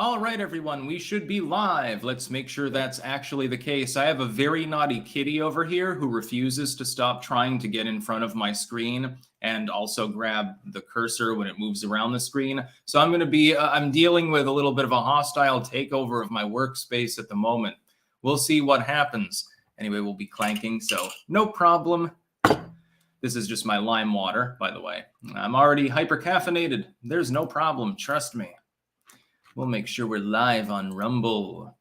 All right, everyone, we should be live. Let's make sure that's actually the case. I have a very naughty kitty over here who refuses to stop trying to get in front of my screen and also grab the cursor when it moves around the screen. So I'm dealing with a little bit of a hostile takeover of my workspace at the moment. We'll see what happens. Anyway, we'll be clanking, so no problem. This is just my lime water, by the way. I'm already hyper-caffeinated. There's no problem, trust me. We'll make sure we're live on Rumble.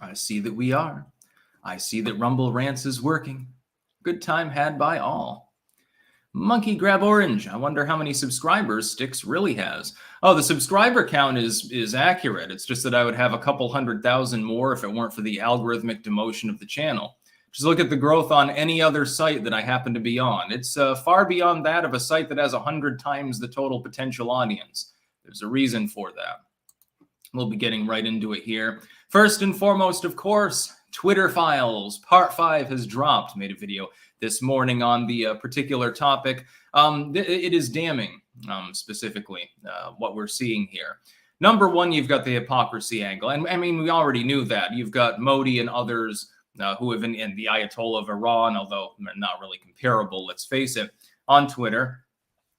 I see that we are. I see that Rumble Rants is working. Good time had by all. Monkey Grab Orange. I wonder how many subscribers Styx really has. Oh, the subscriber count is accurate. It's just that I would have a couple 100,000 more if it weren't for the algorithmic demotion of the channel. Just look at the growth on any other site that I happen to be on. It's far beyond that of a site that has 100 times the total potential audience. There's a reason for that. We'll be getting right into it here. First and foremost, of course, Twitter files. Part 5 has dropped. Made a video this morning on the particular topic. It is damning, specifically, what we're seeing here. Number one, you've got the hypocrisy angle. And I mean, we already knew that. You've got Modi and others who have in the Ayatollah of Iran, although not really comparable, let's face it, on Twitter.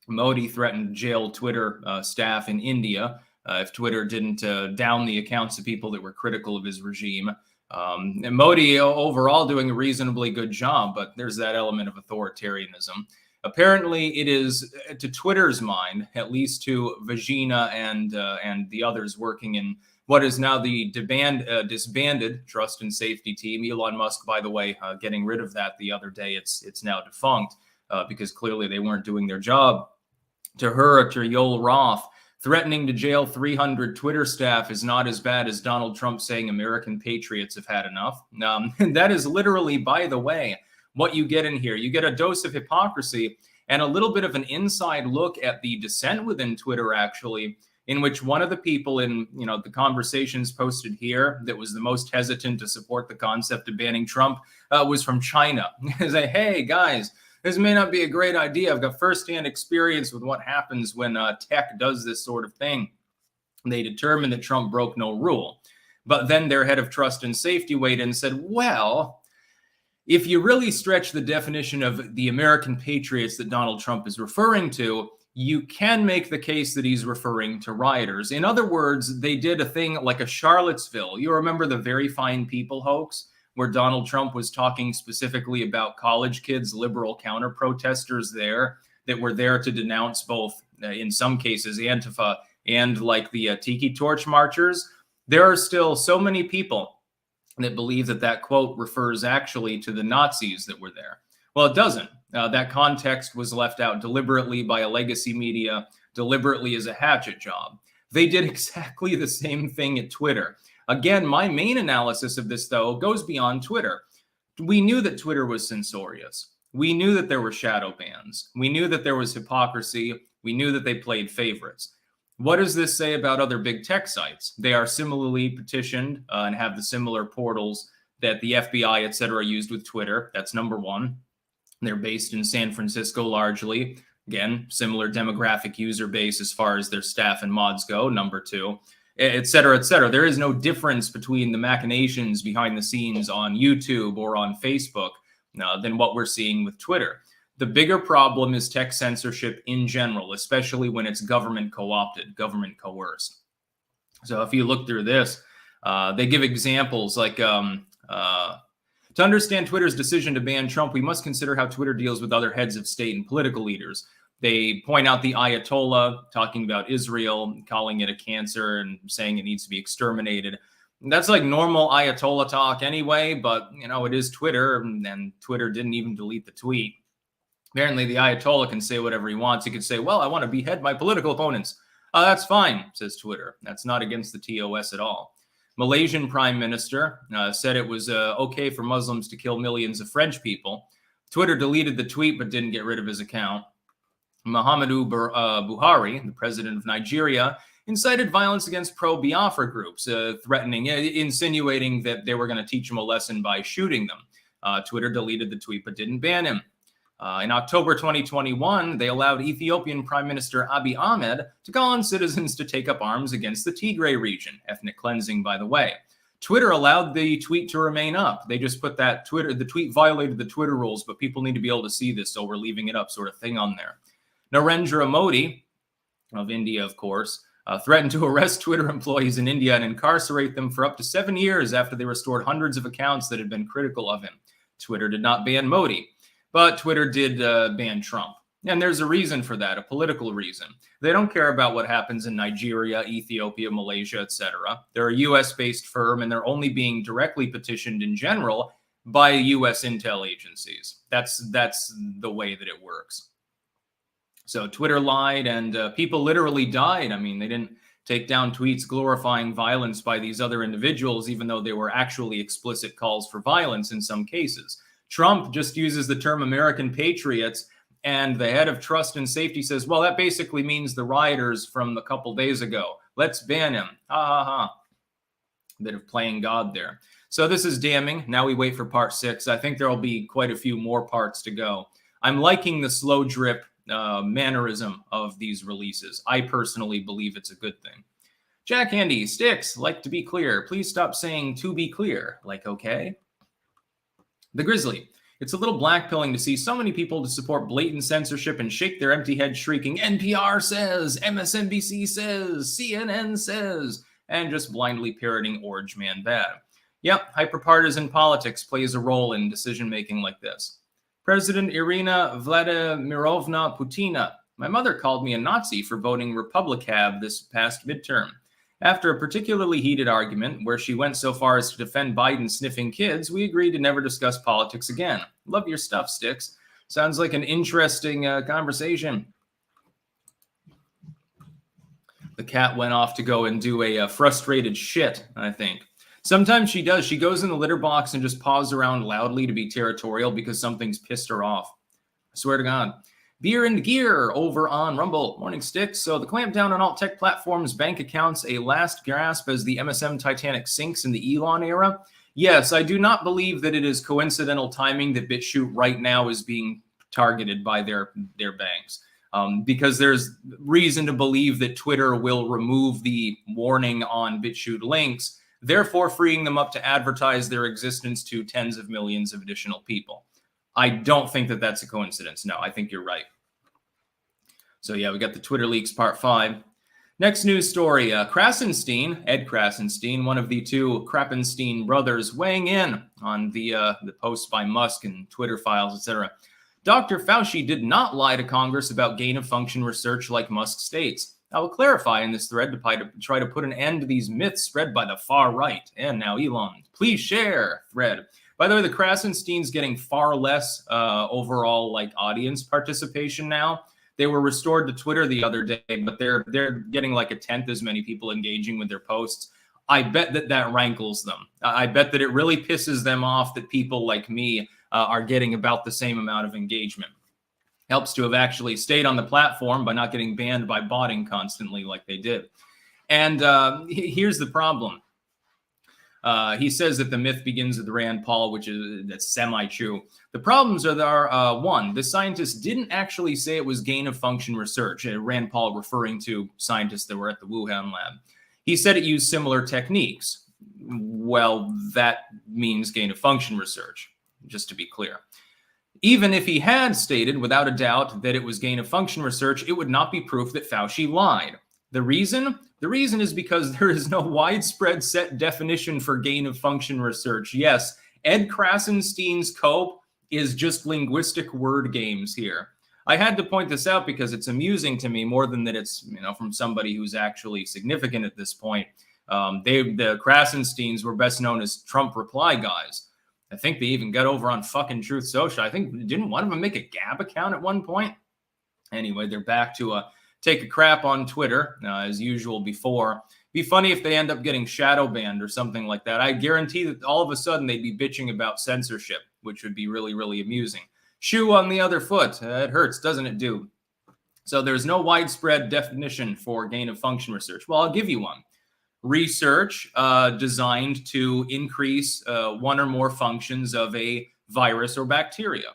Modi threatened to jail Twitter staff in India if Twitter didn't down the accounts of people that were critical of his regime. And Modi overall doing a reasonably good job, but there's that element of authoritarianism. Apparently, it is, to Twitter's mind, at least to Vagina and the others working in what is now the disbanded Trust and Safety Team. Elon Musk, by the way, getting rid of that the other day. It's now defunct because clearly they weren't doing their job. To her, to Yoel Roth, threatening to jail 300 Twitter staff is not as bad as Donald Trump saying American patriots have had enough. And that is literally, by the way, what you get in here. You get a dose of hypocrisy and a little bit of an inside look at the dissent within Twitter, actually, in which one of the people in the conversations posted here that was the most hesitant to support the concept of banning Trump was from China. Say, hey, guys, this may not be a great idea. I've got firsthand experience with what happens when tech does this sort of thing. They determined that Trump broke no rule. But then their head of trust and safety weighed in and said, well, if you really stretch the definition of the American patriots that Donald Trump is referring to, you can make the case that he's referring to rioters. In other words, they did a thing like a Charlottesville. You remember the Very Fine People hoax, where Donald Trump was talking specifically about college kids, liberal counter-protesters there that were there to denounce both, in some cases, Antifa and like the Tiki Torch marchers. There are still so many people that believe that that quote refers actually to the Nazis that were there. Well, it doesn't. That context was left out deliberately by a legacy media, deliberately as a hatchet job. They did exactly the same thing at Twitter. Again, my main analysis of this, though, goes beyond Twitter. We knew that Twitter was censorious. We knew that there were shadow bans. We knew that there was hypocrisy. We knew that they played favorites. What does this say about other big tech sites? They are similarly petitioned and have the similar portals that the FBI, et cetera, used with Twitter. That's number one. They're based in San Francisco largely. Again, similar demographic user base as far as their staff and mods go, number two. Et cetera, et cetera. There is no difference between the machinations behind the scenes on YouTube or on Facebook than what we're seeing with Twitter. The bigger problem is tech censorship in general, especially when it's government co-opted, government coerced. So if you look through this, they give examples like, to understand Twitter's decision to ban Trump, we must consider how Twitter deals with other heads of state and political leaders. They point out the Ayatollah talking about Israel, calling it a cancer and saying it needs to be exterminated. That's like normal Ayatollah talk anyway, but, it is Twitter, and Twitter didn't even delete the tweet. Apparently, the Ayatollah can say whatever he wants. He could say, well, I want to behead my political opponents. That's fine, says Twitter. That's not against the TOS at all. Malaysian Prime Minister said it was okay for Muslims to kill millions of French people. Twitter deleted the tweet but didn't get rid of his account. Muhammadu Buhari, the president of Nigeria, incited violence against pro-Biafra groups, insinuating that they were going to teach him a lesson by shooting them. Twitter deleted the tweet but didn't ban him. In October 2021, they allowed Ethiopian Prime Minister Abiy Ahmed to call on citizens to take up arms against the Tigray region, ethnic cleansing, by the way. Twitter allowed the tweet to remain up. They just put that the tweet violated the Twitter rules, but people need to be able to see this, so we're leaving it up sort of thing on there. Narendra Modi, of India, of course, threatened to arrest Twitter employees in India and incarcerate them for up to 7 years after they restored hundreds of accounts that had been critical of him. Twitter did not ban Modi, but Twitter did ban Trump. And there's a reason for that, a political reason. They don't care about what happens in Nigeria, Ethiopia, Malaysia, etc. They're a US-based firm, and they're only being directly petitioned in general by US intel agencies. That's the way that it works. So Twitter lied, and people literally died. I mean, they didn't take down tweets glorifying violence by these other individuals, even though they were actually explicit calls for violence in some cases. Trump just uses the term American patriots, and the head of trust and safety says, well, that basically means the rioters from a couple days ago. Let's ban him. Ha ha ha. Bit of playing God there. So this is damning. Now we wait for part 6. I think there will be quite a few more parts to go. I'm liking the slow drip mannerism of these releases. I personally believe it's a good thing. Jack Handy, Sticks, like to be clear. Please stop saying to be clear. Like, okay. The Grizzly. It's a little blackpilling to see so many people to support blatant censorship and shake their empty heads shrieking, NPR says, MSNBC says, CNN says, and just blindly parroting Orange Man bad. Yep, hyperpartisan politics plays a role in decision-making like this. President Irina Vladimirovna Putina. My mother called me a Nazi for voting Republican this past midterm. After a particularly heated argument where she went so far as to defend Biden sniffing kids, we agreed to never discuss politics again. Love your stuff, Sticks. Sounds like an interesting conversation. The cat went off to go and do a frustrated shit, I think. Sometimes she does. She goes in the litter box and just paws around loudly to be territorial because something's pissed her off. I swear to God. Beer and Gear over on Rumble. Morning, Sticks. So the clampdown on alt tech platforms, bank accounts, a last gasp as the MSM Titanic sinks in the Elon era. Yes, I do not believe that it is coincidental timing that BitChute right now is being targeted by their banks. Because there's reason to believe that Twitter will remove the warning on BitChute links, therefore freeing them up to advertise their existence to tens of millions of additional people. I don't think that that's a coincidence. No, I think you're right. So yeah, we got the Twitter leaks part 5. Next news story, Krassenstein, Ed Krassenstein, one of the two Krappenstein brothers, weighing in on the posts by Musk and Twitter files, etc. Dr. Fauci did not lie to Congress about gain-of-function research like Musk states. I will clarify in this thread to try to put an end to these myths spread by the far right. And now Elon, please share thread. By the way, the Krassenstein's getting far less overall audience participation now. They were restored to Twitter the other day, but they're getting like 1/10 as many people engaging with their posts. I bet that rankles them. I bet that it really pisses them off that people like me are getting about the same amount of engagement. Helps to have actually stayed on the platform by not getting banned by botting constantly like they did. And here's the problem. He says that the myth begins with Rand Paul, that's semi-true. The problems are one, the scientists didn't actually say it was gain-of-function research. Rand Paul referring to scientists that were at the Wuhan lab. He said it used similar techniques. Well, that means gain-of-function research, just to be clear. Even if he had stated without a doubt that it was gain-of-function research, it would not be proof that Fauci lied. The reason? The reason is because there is no widespread set definition for gain-of-function research. Yes, Ed Krassenstein's cope is just linguistic word games here. I had to point this out because it's amusing to me more than that it's from somebody who's actually significant at this point. The Krassensteins were best known as Trump reply guys. I think they even got over on fucking Truth Social. I think didn't one of them make a Gab account at one point? Anyway, they're back to take a crap on Twitter, as usual before. Be funny if they end up getting shadow banned or something like that. I guarantee that all of a sudden they'd be bitching about censorship, which would be really, really amusing. Shoe on the other foot. It hurts, doesn't it, dude? So there's no widespread definition for gain-of-function research. Well, I'll give you one. Research designed to increase one or more functions of a virus or bacteria.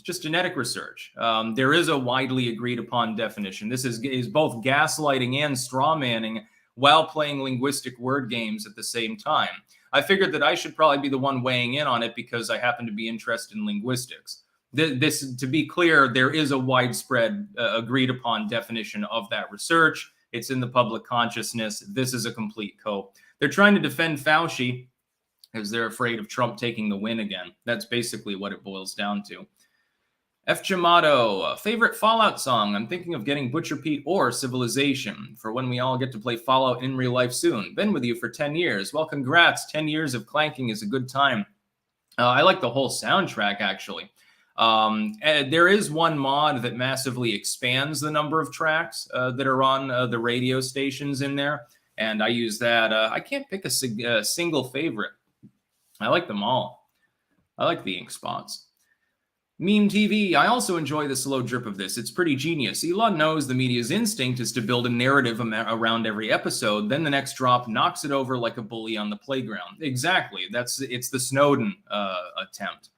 just genetic research. There is a widely agreed upon definition. This is both gaslighting and straw manning while playing linguistic word games at the same time. I figured that I should probably be the one weighing in on it because I happen to be interested in linguistics. This, to be clear, there is a widespread agreed upon definition of that research. It's in the public consciousness. This is a complete cope. They're trying to defend Fauci because they're afraid of Trump taking the win again. That's basically what it boils down to. F. Jamato, favorite Fallout song? I'm thinking of getting Butcher Pete or Civilization for when we all get to play Fallout in real life soon. Been with you for 10 years. Well, congrats. 10 years of clanking is a good time. I like the whole soundtrack, actually. There is one mod that massively expands the number of tracks that are on the radio stations in there, and I use that. I can't pick a single favorite. I like them all. I like the ink spots. Meme TV, I also enjoy the slow drip of this. It's pretty genius. Elon knows the media's instinct is to build a narrative around every episode, then the next drop knocks it over like a bully on the playground. Exactly. It's the Snowden attempt.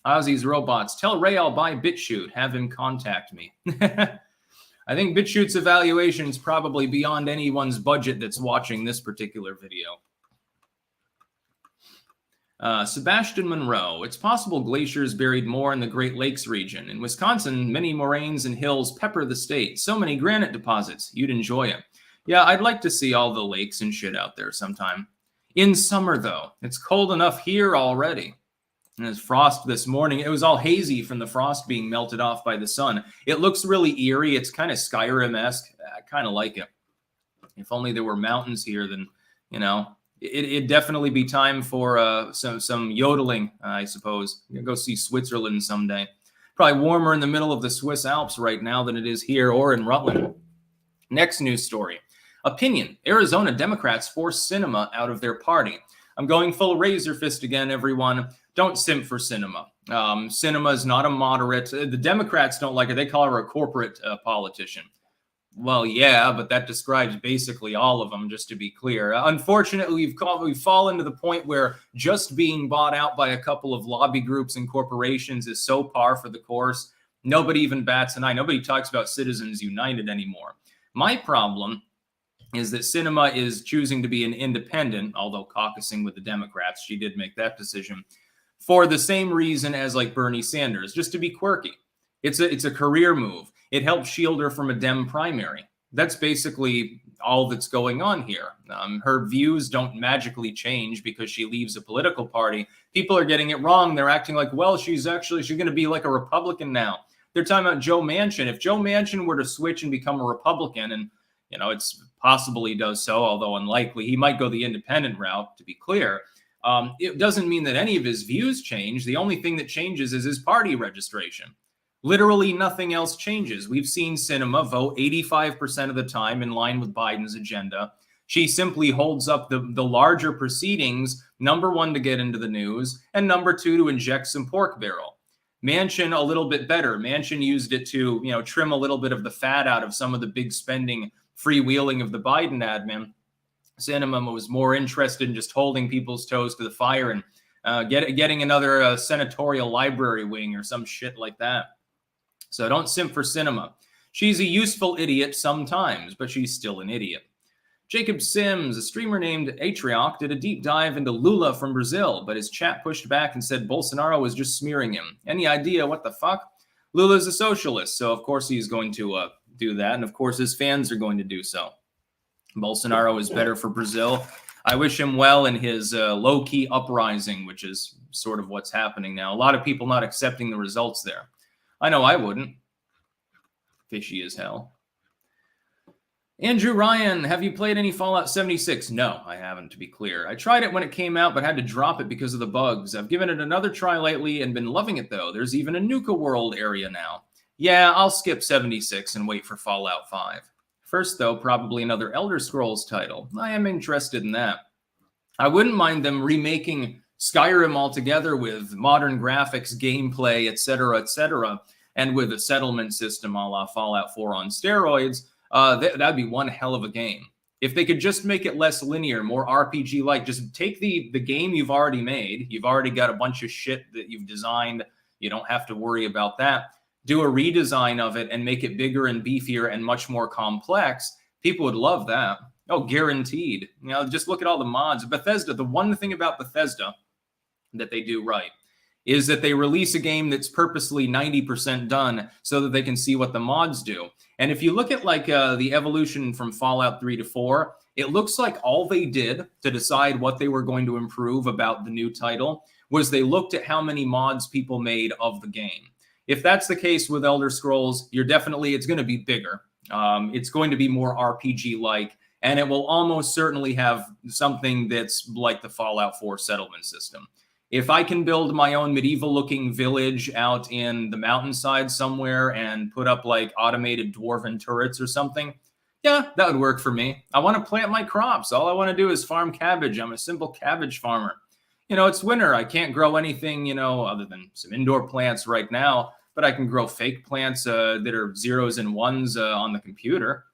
Ozzy's Robots, tell Ray I'll buy BitChute. Have him contact me. I think BitChute's evaluation is probably beyond anyone's budget that's watching this particular video. Sebastian Monroe, it's possible glaciers buried more in the Great Lakes region. In Wisconsin, many moraines and hills pepper the state. So many granite deposits. You'd enjoy it. Yeah, I'd like to see all the lakes and shit out there sometime. In summer, though. It's cold enough here already. And there's frost this morning. It was all hazy from the frost being melted off by the sun. It looks really eerie. It's kind of Skyrim-esque. I kind of like it. If only there were mountains here, then, you know, it'd definitely be time for some yodeling, I suppose. Go see Switzerland someday. Probably warmer in the middle of the Swiss Alps right now than it is here or in Rutland. Next news story. Opinion. Arizona Democrats force Sinema out of their party. I'm going full razor fist again, everyone. Don't simp for Sinema. Sinema is not a moderate. The Democrats don't like her. They call her a corporate politician. Well, yeah, but that describes basically all of them, just to be clear. Unfortunately, we've fallen to the point where just being bought out by a couple of lobby groups and corporations is so par for the course. Nobody even bats an eye. Nobody talks about Citizens United anymore. My problem is that Sinema is choosing to be an independent, although caucusing with the Democrats. She did make that decision for the same reason as like Bernie Sanders, just to be quirky. It's a career move. It helps shield her from a Dem primary. That's basically all that's going on here. Her views don't magically change because she leaves a political party. People are getting it wrong. They're acting like, well, she's going to be like a Republican now. They're talking about Joe Manchin. If Joe Manchin were to switch and become a Republican, and you know it's possible he does so, although unlikely, he might go the independent route, to be clear. It doesn't mean that any of his views change. The only thing that changes is his party registration. Literally nothing else changes. We've seen Sinema vote 85% of the time in line with Biden's agenda. She simply holds up the larger proceedings, number one, to get into the news, and number two, to inject some pork barrel. Manchin, a little bit better. Manchin used it to, you know, trim a little bit of the fat out of some of the big spending, freewheeling of the Biden admin. Sinema was more interested in just holding people's toes to the fire and getting another senatorial library wing or some shit like that. So don't simp for Sinema. She's a useful idiot sometimes, but she's still an idiot. Jacob Sims, a streamer named Atrioc, did a deep dive into Lula from Brazil, but his chat pushed back and said Bolsonaro was just smearing him. Any idea what the fuck? Lula's a socialist, so of course he's going to do that, and of course his fans are going to do so. Bolsonaro is better for Brazil. I wish him well in his low-key uprising, which is sort of what's happening now. A lot of people not accepting the results there. I know I wouldn't. Fishy as hell. Andrew Ryan, have you played any Fallout 76? No, I haven't, to be clear. I tried it when it came out, but had to drop it because of the bugs. I've given it another try lately and been loving it, though. There's even a Nuka World area now. Yeah, I'll skip 76 and wait for Fallout 5. First, though, probably another Elder Scrolls title. I am interested in that. I wouldn't mind them remaking Skyrim altogether with modern graphics, gameplay, etc., and with a settlement system a la Fallout 4 on steroids. That'd be one hell of a game. If they could just make it less linear, more RPG-like, just take the game you've already made. You've already got a bunch of shit that you've designed. You don't have to worry about that. Do a redesign of it and make it bigger and beefier and much more complex. People would love that. Oh, guaranteed. Just look at all the mods. Bethesda, the one thing about Bethesda that they do right is that they release a game that's purposely 90% done so that they can see what the mods do. And if you look at like the evolution from Fallout 3 to 4, it looks like all they did to decide what they were going to improve about the new title was they looked at how many mods people made of the game. If that's the case with Elder Scrolls, it's going to be bigger. It's going to be more RPG-like, and it will almost certainly have something that's like the Fallout 4 settlement system. If I can build my own medieval-looking village out in the mountainside somewhere and put up like automated dwarven turrets or something, yeah, that would work for me. I want to plant my crops. All I want to do is farm cabbage. I'm a simple cabbage farmer. It's winter. I can't grow anything, other than some indoor plants right now, but I can grow fake plants that are zeros and ones on the computer.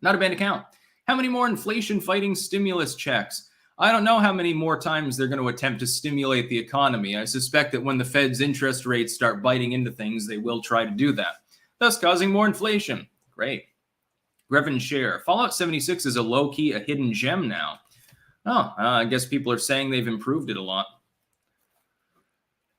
Not a bad account. How many more inflation-fighting stimulus checks? I don't know how many more times they're going to attempt to stimulate the economy. I suspect that when the Fed's interest rates start biting into things, they will try to do that, thus causing more inflation. Great. Grevin Share. Fallout 76 is a hidden gem now. I guess people are saying they've improved it a lot.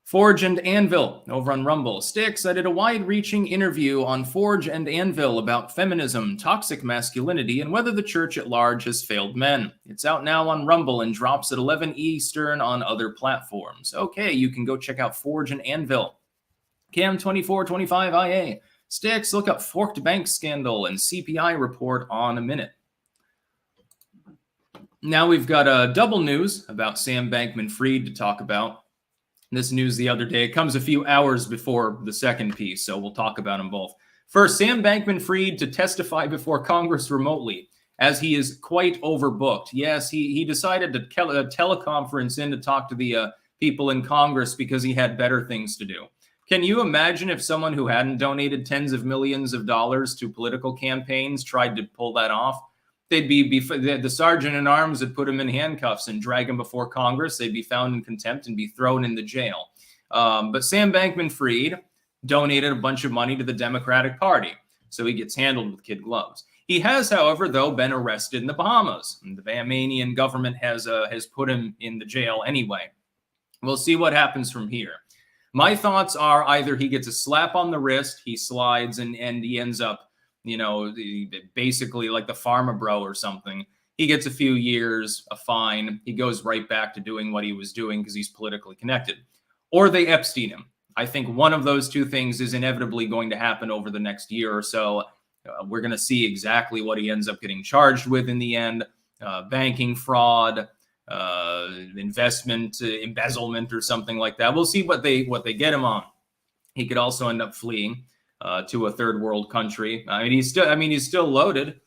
Forge and Anvil over on Rumble. Sticks, I did a wide-reaching interview on Forge and Anvil about feminism, toxic masculinity, and whether the church at large has failed men. It's out now on Rumble and drops at 11 Eastern on other platforms. Okay, you can go check out Forge and Anvil. Cam2425IA. Sticks, look up Forked Bank Scandal and CPI report on a minute. Now we've got a double news about Sam Bankman-Fried to talk about. This news the other day, it comes a few hours before the second piece, so we'll talk about them both. First, Sam Bankman-Fried to testify before Congress remotely, as he is quite overbooked. Yes, he decided to teleconference in to talk to the people in Congress because he had better things to do. Can you imagine if someone who hadn't donated tens of millions of dollars to political campaigns tried to pull that off? They'd be the sergeant in arms would put him in handcuffs and drag him before Congress. They'd be found in contempt and be thrown in the jail. But Sam Bankman-Fried donated a bunch of money to the Democratic Party, so he gets handled with kid gloves. He has, however, though, been arrested in the Bahamas. And the Bahamian government has put him in the jail anyway. We'll see what happens from here. My thoughts are either he gets a slap on the wrist, he slides, and he ends up, basically like the Pharma Bro or something. He gets a few years, a fine. He goes right back to doing what he was doing because he's politically connected. Or they Epstein him. I think one of those two things is inevitably going to happen over the next year or so. We're going to see exactly what he ends up getting charged with in the end. Banking fraud, investment, embezzlement, or something like that. We'll see what they get him on. He could also end up fleeing to a third world country. He's still loaded.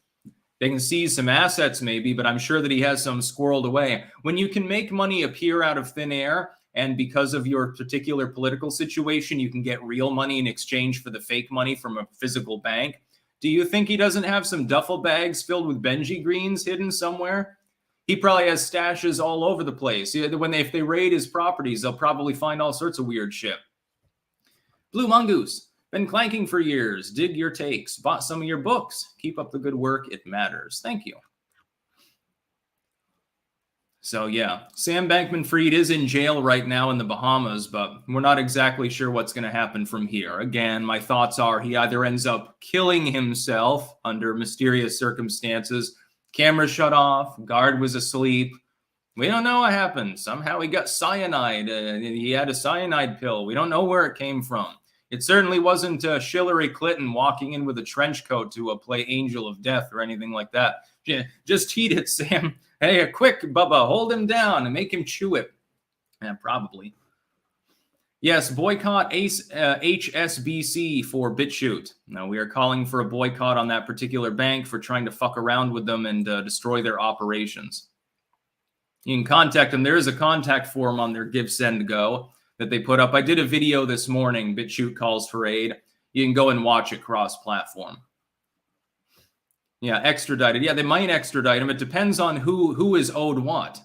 They can seize some assets maybe, but I'm sure that he has some squirreled away. When you can make money appear out of thin air, and because of your particular political situation, you can get real money in exchange for the fake money from a physical bank. Do you think he doesn't have some duffel bags filled with Benji greens hidden somewhere? He probably has stashes all over the place. If they raid his properties, they'll probably find all sorts of weird shit. Blue Mongoose. Been clanking for years. Dig your takes. Bought some of your books. Keep up the good work. It matters. Thank you. So yeah, Sam Bankman-Fried is in jail right now in the Bahamas, but we're not exactly sure what's going to happen from here. Again, my thoughts are he either ends up killing himself under mysterious circumstances, camera shut off, guard was asleep. We don't know what happened. Somehow he got cyanide. He had a cyanide pill. We don't know where it came from. It certainly wasn't Hillary Clinton walking in with a trench coat to play Angel of Death or anything like that. Yeah, just heat it, Sam. Hey, quick, Bubba, hold him down and make him chew it. Yeah, probably. Yes, boycott HSBC for BitChute. Now, we are calling for a boycott on that particular bank for trying to fuck around with them and destroy their operations. You can contact them. There is a contact form on their Give, Send, Go that they put up. I did a video this morning, BitChute calls for aid. You can go and watch it cross-platform. Yeah, extradited. Yeah, they might extradite him. It depends on who is owed what.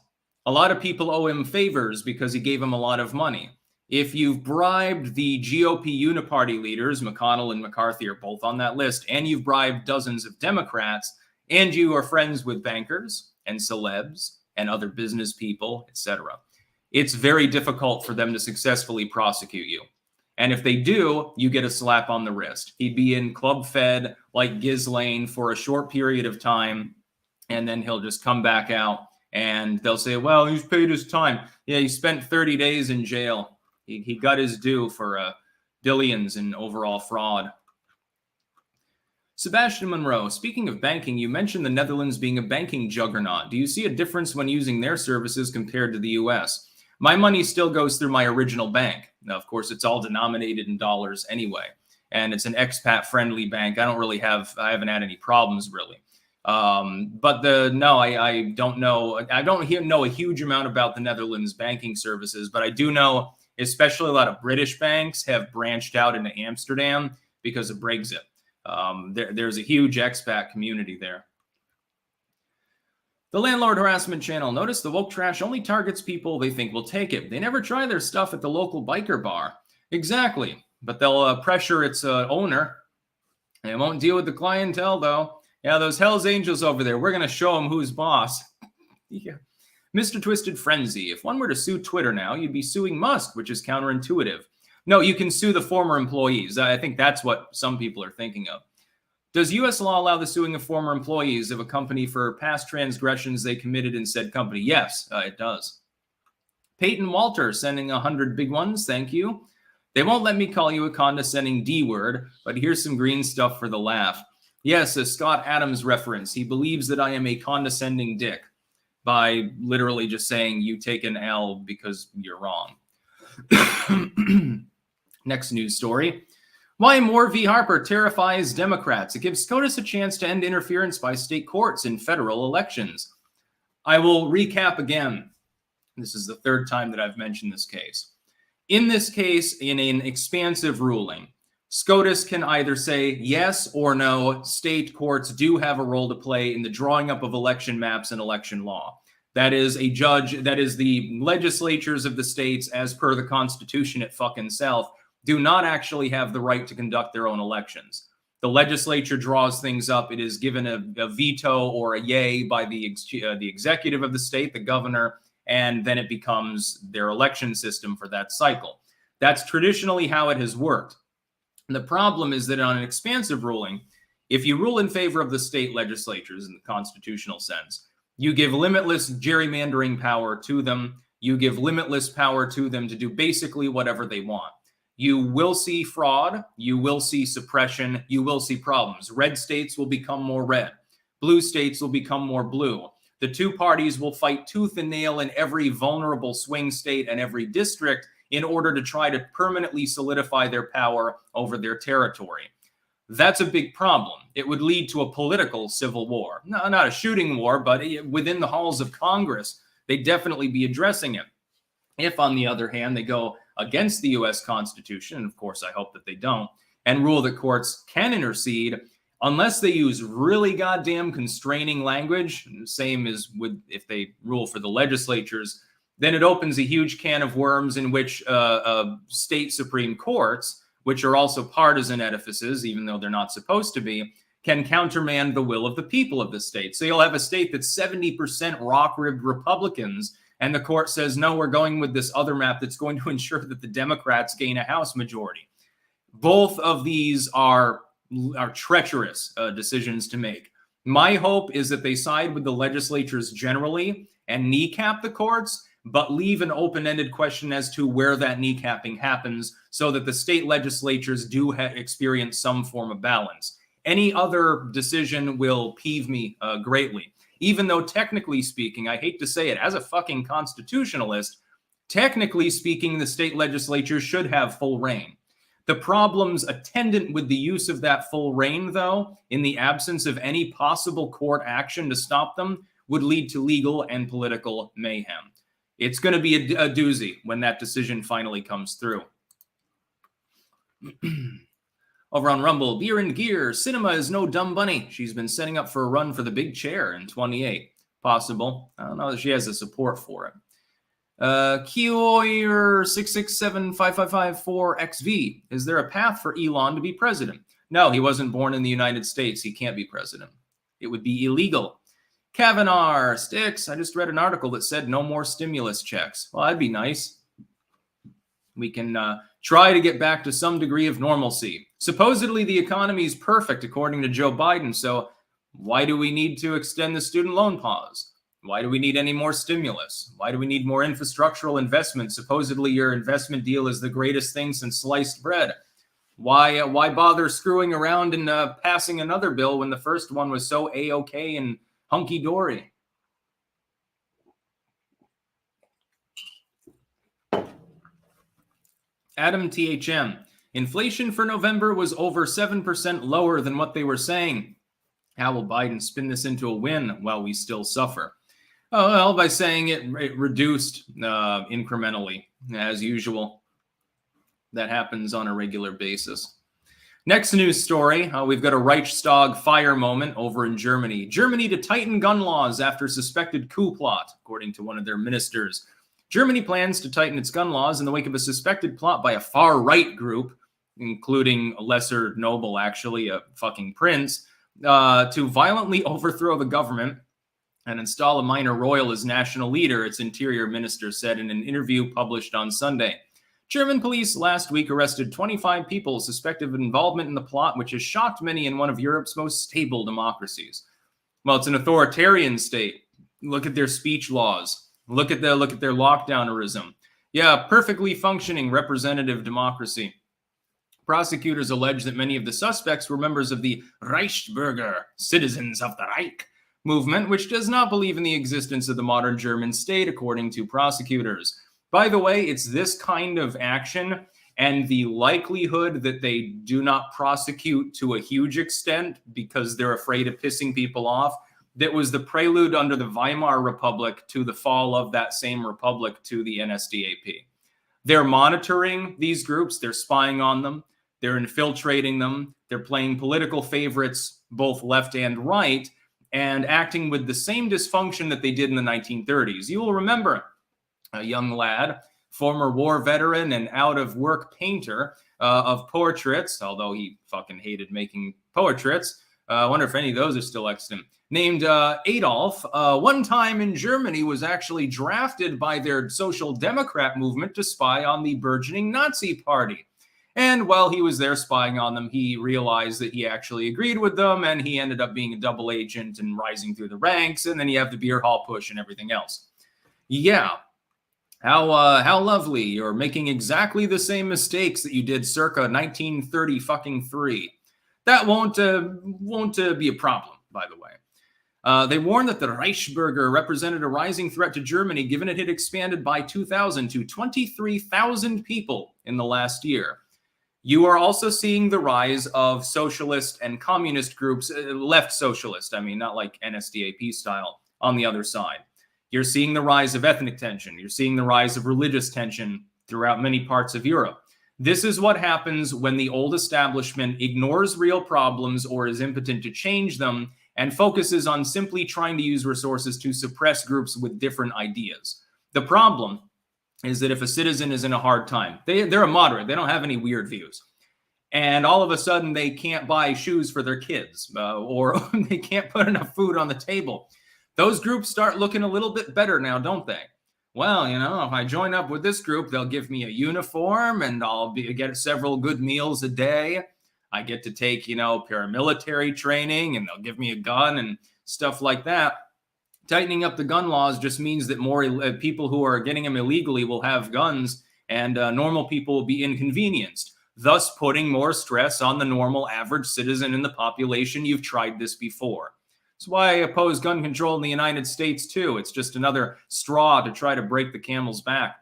A lot of people owe him favors because he gave him a lot of money. If you've bribed the GOP uniparty leaders, McConnell and McCarthy are both on that list, and you've bribed dozens of Democrats, and you are friends with bankers and celebs and other business people, etc., it's very difficult for them to successfully prosecute you. And if they do, you get a slap on the wrist. He'd be in Club Fed like Ghislaine for a short period of time, and then he'll just come back out, and they'll say, well, he's paid his time. Yeah, he spent 30 days in jail. He got his due for billions in overall fraud. Sebastian Monroe, speaking of banking, you mentioned the Netherlands being a banking juggernaut. Do you see a difference when using their services compared to the US? My money still goes through my original bank. Now, of course, it's all denominated in dollars anyway, and it's an expat-friendly bank. I haven't had any problems really. I don't know. I don't know a huge amount about the Netherlands banking services, but I do know especially a lot of British banks have branched out into Amsterdam because of Brexit. There's a huge expat community there. The Landlord Harassment Channel. Notice the woke trash only targets people they think will take it. They never try their stuff at the local biker bar. Exactly. But they'll pressure its owner. They won't deal with the clientele, though. Yeah, those Hells Angels over there, we're going to show them who's boss. Yeah. Mr. Twisted Frenzy. If one were to sue Twitter now, you'd be suing Musk, which is counterintuitive. No, you can sue the former employees. I think that's what some people are thinking of. Does U.S. law allow the suing of former employees of a company for past transgressions they committed in said company? Yes, it does. Peyton Walter sending 100 big ones. Thank you. They won't let me call you a condescending D word, but here's some green stuff for the laugh. Yes, a Scott Adams reference. He believes that I am a condescending dick by literally just saying you take an L because you're wrong. Next news story. Why Moore v. Harper terrifies Democrats. It gives SCOTUS a chance to end interference by state courts in federal elections. I will recap again. This is the third time that I've mentioned this case. In this case, in an expansive ruling, SCOTUS can either say yes or no. State courts do have a role to play in the drawing up of election maps and election law. That is a judge, that is the legislatures of the states, as per the Constitution at fucking self, do not actually have the right to conduct their own elections. The legislature draws things up. It is given a veto or a yay by the executive of the state, the governor, and then it becomes their election system for that cycle. That's traditionally how it has worked. And the problem is that on an expansive ruling, if you rule in favor of the state legislatures in the constitutional sense, you give limitless gerrymandering power to them. You give limitless power to them to do basically whatever they want. You will see fraud. You will see suppression. You will see problems. Red states will become more red. Blue states will become more blue. The two parties will fight tooth and nail in every vulnerable swing state and every district in order to try to permanently solidify their power over their territory. That's a big problem. It would lead to a political civil war. No, not a shooting war, but within the halls of Congress, they'd definitely be addressing it. If, on the other hand, they go against the U.S. Constitution, and of course I hope that they don't, and rule that courts can intercede, unless they use really goddamn constraining language, same as with if they rule for the legislatures, then it opens a huge can of worms in which state Supreme Courts, which are also partisan edifices, even though they're not supposed to be, can countermand the will of the people of the state. So you'll have a state that's 70% rock-ribbed Republicans, and the court says, no, we're going with this other map that's going to ensure that the Democrats gain a House majority. Both of these are treacherous decisions to make. My hope is that they side with the legislatures generally and kneecap the courts, but leave an open-ended question as to where that kneecapping happens so that the state legislatures do experience some form of balance. Any other decision will peeve me greatly. Even though technically speaking, I hate to say it, as a fucking constitutionalist, technically speaking, the state legislature should have full reign. The problems attendant with the use of that full reign, though, in the absence of any possible court action to stop them, would lead to legal and political mayhem. It's going to be a doozy when that decision finally comes through. Over on Rumble, Beer and Gear, Sinema is no dumb bunny. She's been setting up for a run for the big chair in 28. Possible. I don't know that she has the support for it. Kioir 6675554XV. Is there a path for Elon to be president? No, he wasn't born in the United States. He can't be president. It would be illegal. Kavanaugh Sticks. I just read an article that said no more stimulus checks. Well, that'd be nice. We can try to get back to some degree of normalcy. Supposedly, the economy is perfect, according to Joe Biden. So why do we need to extend the student loan pause? Why do we need any more stimulus? Why do we need more infrastructural investment? Supposedly, your investment deal is the greatest thing since sliced bread. Why bother screwing around and passing another bill when the first one was so A-okay and hunky-dory? Adam THM. Inflation for November was over 7% lower than what they were saying. How will Biden spin this into a win while we still suffer? Oh, well, by saying it reduced incrementally, as usual. That happens on a regular basis. Next news story, we've got a Reichstag fire moment over in Germany. Germany to tighten gun laws after suspected coup plot, according to one of their ministers. Germany plans to tighten its gun laws in the wake of a suspected plot by a far-right group, including a lesser noble, actually, a fucking prince, to violently overthrow the government and install a minor royal as national leader, its interior minister said in an interview published on Sunday. German police last week arrested 25 people suspected of involvement in the plot, which has shocked many in one of Europe's most stable democracies. Well, it's an authoritarian state. Look at their speech laws. Look at their lockdownerism. Yeah, perfectly functioning representative democracy. Prosecutors allege that many of the suspects were members of the Reichsbürger, Citizens of the Reich, movement, which does not believe in the existence of the modern German state, according to prosecutors. By the way, it's this kind of action and the likelihood that they do not prosecute to a huge extent because they're afraid of pissing people off that was the prelude under the Weimar Republic to the fall of that same republic to the NSDAP. They're monitoring these groups, they're spying on them, they're infiltrating them, they're playing political favorites, both left and right, and acting with the same dysfunction that they did in the 1930s. You will remember a young lad, former war veteran and out-of-work painter of portraits, although he fucking hated making portraits. I wonder if any of those are still extant. Named Adolf, one time in Germany was actually drafted by their social democrat movement to spy on the burgeoning Nazi party. And while he was there spying on them, he realized that he actually agreed with them, and he ended up being a double agent and rising through the ranks, and then you have the beer hall push and everything else. Yeah. How lovely. You're making exactly the same mistakes that you did circa 1933. That won't be a problem, by the way. They warned that the Reichsbürger represented a rising threat to Germany, given it had expanded by 2,000 to 23,000 people in the last year. You are also seeing the rise of socialist and communist groups, left socialist, I mean, not like NSDAP style, on the other side. You're seeing the rise of ethnic tension. You're seeing the rise of religious tension throughout many parts of Europe. This is what happens when the old establishment ignores real problems or is impotent to change them and focuses on simply trying to use resources to suppress groups with different ideas. The problem is that if a citizen is in a hard time, they're a moderate, they don't have any weird views, and all of a sudden they can't buy shoes for their kids or they can't put enough food on the table. Those groups start looking a little bit better now, don't they? Well, you know, if I join up with this group, they'll give me a uniform and I'll get several good meals a day. I get to take, you know, paramilitary training and they'll give me a gun and stuff like that. Tightening up the gun laws just means that more people who are getting them illegally will have guns and normal people will be inconvenienced, thus putting more stress on the normal average citizen in the population. You've tried this before. That's why I oppose gun control in the United States, too. It's just another straw to try to break the camel's back.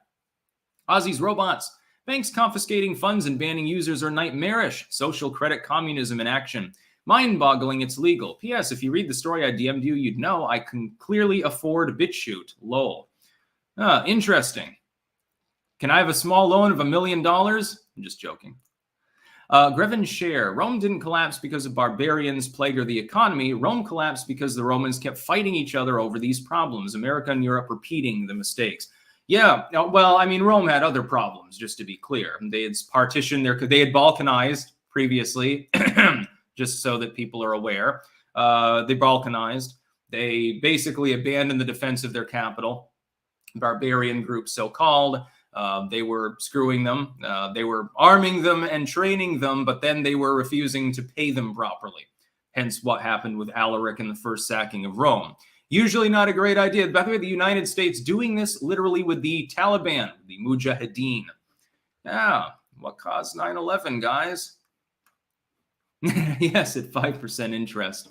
Aussie's robots. Banks confiscating funds and banning users are nightmarish. Social credit communism in action. Mind-boggling, it's legal. P.S. If you read the story I DM'd you, you'd know I can clearly afford BitChute. Lol. Interesting. Can I have a small loan of $1 million? I'm just joking. Greven Share. Rome didn't collapse because of barbarians plague or the economy. Rome collapsed because the Romans kept fighting each other over these problems. America and Europe repeating the mistakes. Yeah, well, I mean, Rome had other problems, just to be clear. They had partitioned they had Balkanized previously, just so that people are aware. They Balkanized. They basically abandoned the defense of their capital. Barbarian group, so-called. They were screwing them. They were arming them and training them, but then they were refusing to pay them properly. Hence what happened with Alaric in the first sacking of Rome. Usually not a great idea. By the way, the United States doing this literally with the Taliban, the Mujahideen. Yeah, what caused 9/11, guys? Yes, at 5% interest.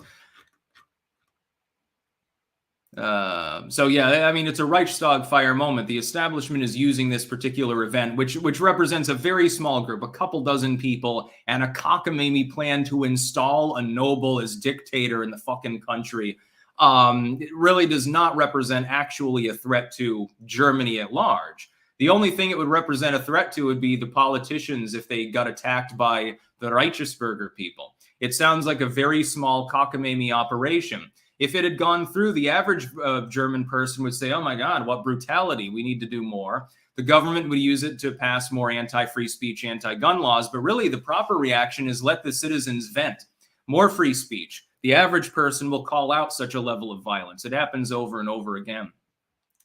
So yeah, I mean, it's a Reichstag fire moment. The establishment is using this particular event, which represents a very small group, a couple dozen people, and a cockamamie plan to install a noble as dictator in the fucking country. It really does not represent actually a threat to Germany at large. The only thing it would represent a threat to would be the politicians if they got attacked by the Reichsbürger people. It sounds like a very small cockamamie operation. If it had gone through, the average German person would say, oh my God, what brutality, we need to do more. The government would use it to pass more anti-free speech, anti-gun laws, but really the proper reaction is let the citizens vent. More free speech. The average person will call out such a level of violence. It happens over and over again.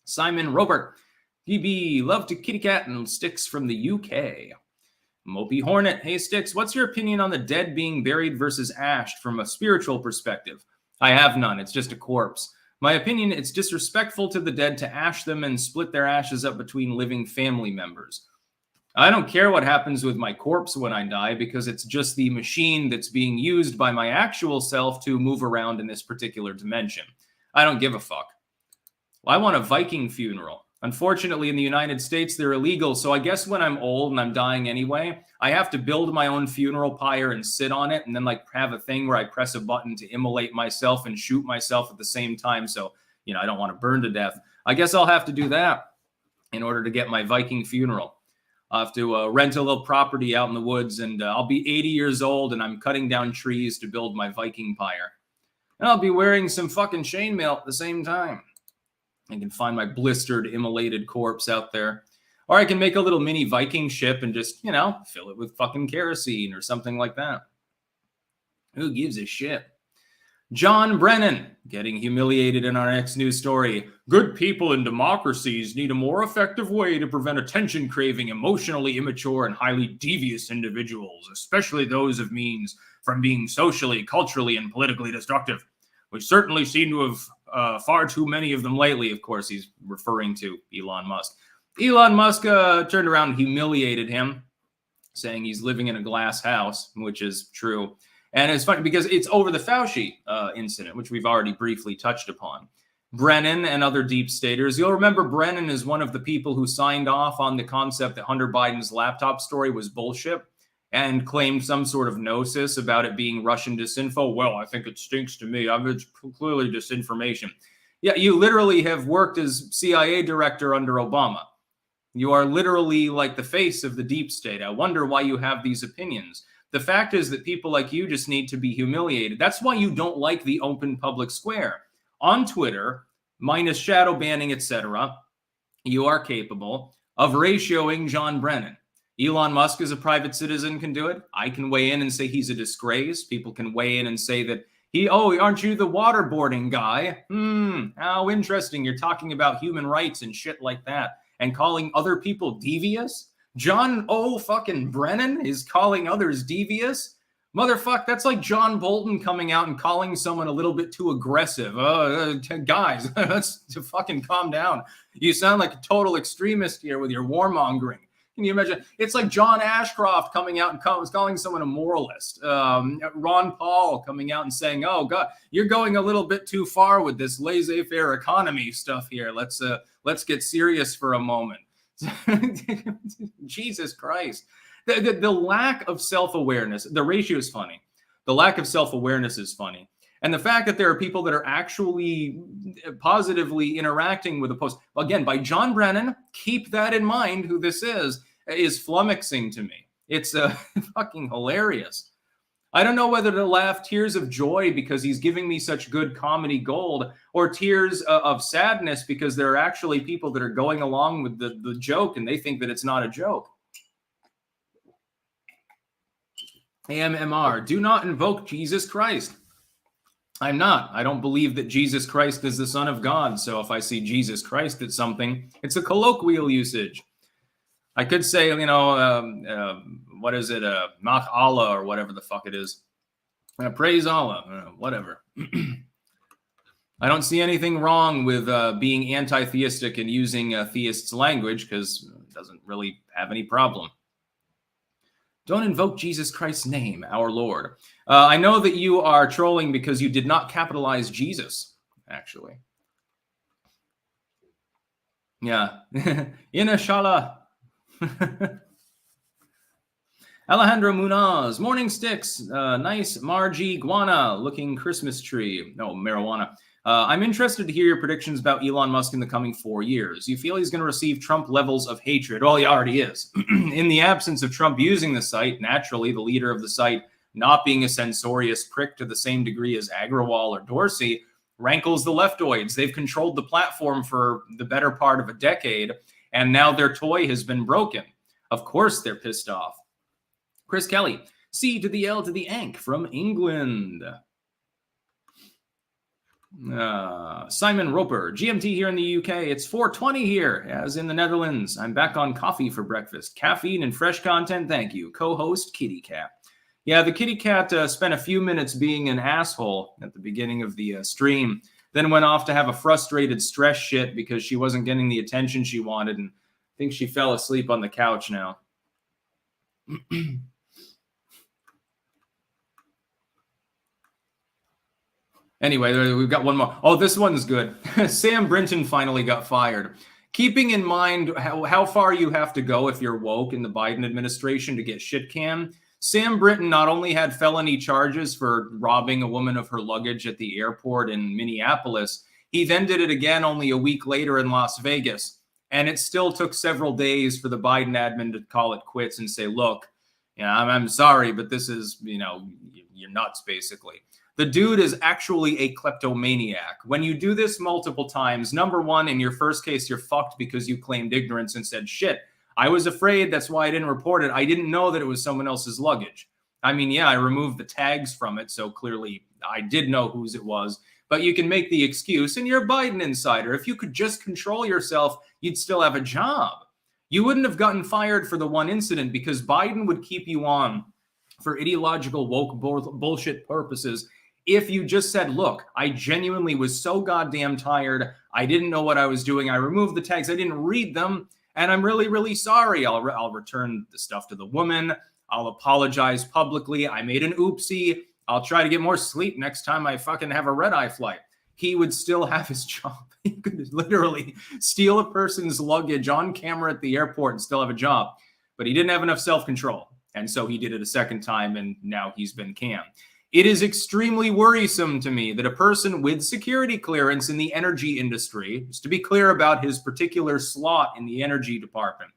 Simon Robert, PB, love to kitty cat and Sticks from the UK. Mopey Hornet, hey Sticks, what's your opinion on the dead being buried versus ashed from a spiritual perspective? I have none. It's just a corpse. My opinion, it's disrespectful to the dead to ash them and split their ashes up between living family members. I don't care what happens with my corpse when I die because it's just the machine that's being used by my actual self to move around in this particular dimension. I don't give a fuck. Well, I want a Viking funeral. Unfortunately, in the United States, they're illegal. So I guess when I'm old and I'm dying anyway, I have to build my own funeral pyre and sit on it and then like have a thing where I press a button to immolate myself and shoot myself at the same time. So, you know, I don't want to burn to death. I guess I'll have to do that in order to get my Viking funeral. I'll have to rent a little property out in the woods and I'll be 80 years old and I'm cutting down trees to build my Viking pyre. And I'll be wearing some fucking chainmail at the same time. I can find my blistered, immolated corpse out there. Or I can make a little mini Viking ship and just, you know, fill it with fucking kerosene or something like that. Who gives a shit? John Brennan, getting humiliated in our next news story. Good people in democracies need a more effective way to prevent attention-craving, emotionally immature, and highly devious individuals, especially those of means, from being socially, culturally, and politically destructive. We certainly seem to have far too many of them lately. Of course, he's referring to Elon Musk. Elon Musk turned around and humiliated him, saying he's living in a glass house, which is true. And it's funny because it's over the Fauci incident, which we've already briefly touched upon. Brennan and other deep staters. You'll remember Brennan is one of the people who signed off on the concept that Hunter Biden's laptop story was bullshit and claimed some sort of gnosis about it being Russian disinfo. Well, I think it stinks to me. It's clearly disinformation. Yeah, you literally have worked as CIA director under Obama. You are literally like the face of the deep state. I wonder why you have these opinions. The fact is that people like you just need to be humiliated. That's why you don't like the open public square. On Twitter, minus shadow banning, etc., you are capable of ratioing John Brennan. Elon Musk as a private citizen can do it. I can weigh in and say he's a disgrace. People can weigh in and say that aren't you the waterboarding guy? How interesting. You're talking about human rights and shit like that and calling other people devious. John fucking Brennan is calling others devious. Motherfuck, that's like John Bolton coming out and calling someone a little bit too aggressive. Guys, let's fucking calm down. You sound like a total extremist here with your warmongering. Can you imagine? It's like John Ashcroft coming out and calling someone a moralist. Ron Paul coming out and saying, oh, God, you're going a little bit too far with this laissez-faire economy stuff here. Let's get serious for a moment. Jesus Christ. The lack of self-awareness, the ratio is funny. The lack of self-awareness is funny. And the fact that there are people that are actually positively interacting with a post, again, by John Brennan, keep that in mind, who this is flummoxing to me. It's fucking hilarious. I don't know whether to laugh tears of joy because he's giving me such good comedy gold, or tears of sadness because there are actually people that are going along with the joke and they think that it's not a joke. AMMR, do not invoke Jesus Christ. I'm not. I don't believe that Jesus Christ is the Son of God. So if I see Jesus Christ at something, it's a colloquial usage. I could say, you know, what is it? Mach Allah or whatever the fuck it is. Praise Allah, whatever. I don't see anything wrong with being anti-theistic and using theists' language because it doesn't really have any problem. Don't invoke Jesus Christ's name, our Lord. I know that you are trolling because you did not capitalize Jesus, actually. Yeah. Inshallah. Alejandro Munaz, morning sticks, nice Margie Guana looking Christmas tree. No, marijuana. I'm interested to hear your predictions about Elon Musk in the coming 4 years. You feel he's going to receive Trump levels of hatred? Well, he already is. In the absence of Trump using the site, naturally, the leader of the site not being a censorious prick to the same degree as Agrawal or Dorsey rankles the leftoids. They've controlled the platform for the better part of a decade, and now their toy has been broken. Of course they're pissed off. Chris Kelly, C to the L to the Ank from England. Simon Roper, GMT here in the UK. It's 4:20 here, as in the Netherlands. I'm back on coffee for breakfast. Caffeine and fresh content, thank you. Co-host Kitty Cat. Yeah, the Kitty Cat spent a few minutes being an asshole at the beginning of the stream, then went off to have a frustrated stress shit because she wasn't getting the attention she wanted, and I think she fell asleep on the couch now. Anyway, we've got one more. Oh, this one's good. Sam Brinton finally got fired. Keeping in mind how far you have to go if you're woke in the Biden administration to get shit canned, Sam Brinton not only had felony charges for robbing a woman of her luggage at the airport in Minneapolis, he then did it again only a week later in Las Vegas. And it still took several days for the Biden admin to call it quits and say, look, you know, I'm sorry, but this is, you know, you're nuts, basically. The dude is actually a kleptomaniac. When you do this multiple times, number one, in your first case, you're fucked because you claimed ignorance and said, shit, I was afraid. That's why I didn't report it. I didn't know that it was someone else's luggage. I mean, yeah, I removed the tags from it. So clearly I did know whose it was. But you can make the excuse, and you're a Biden insider. If you could just control yourself, you'd still have a job. You wouldn't have gotten fired for the one incident because Biden would keep you on for ideological woke bullshit purposes. If you just said, look, I genuinely was so goddamn tired. I didn't know what I was doing. I removed the tags. I didn't read them. And I'm really, really sorry. I'll return the stuff to the woman. I'll apologize publicly. I made an oopsie. I'll try to get more sleep next time I fucking have a red-eye flight. He would still have his job. He could literally steal a person's luggage on camera at the airport and still have a job. But he didn't have enough self-control. And so he did it a second time, and now he's been canned. It is extremely worrisome to me that a person with security clearance in the energy industry, just to be clear about his particular slot in the energy department,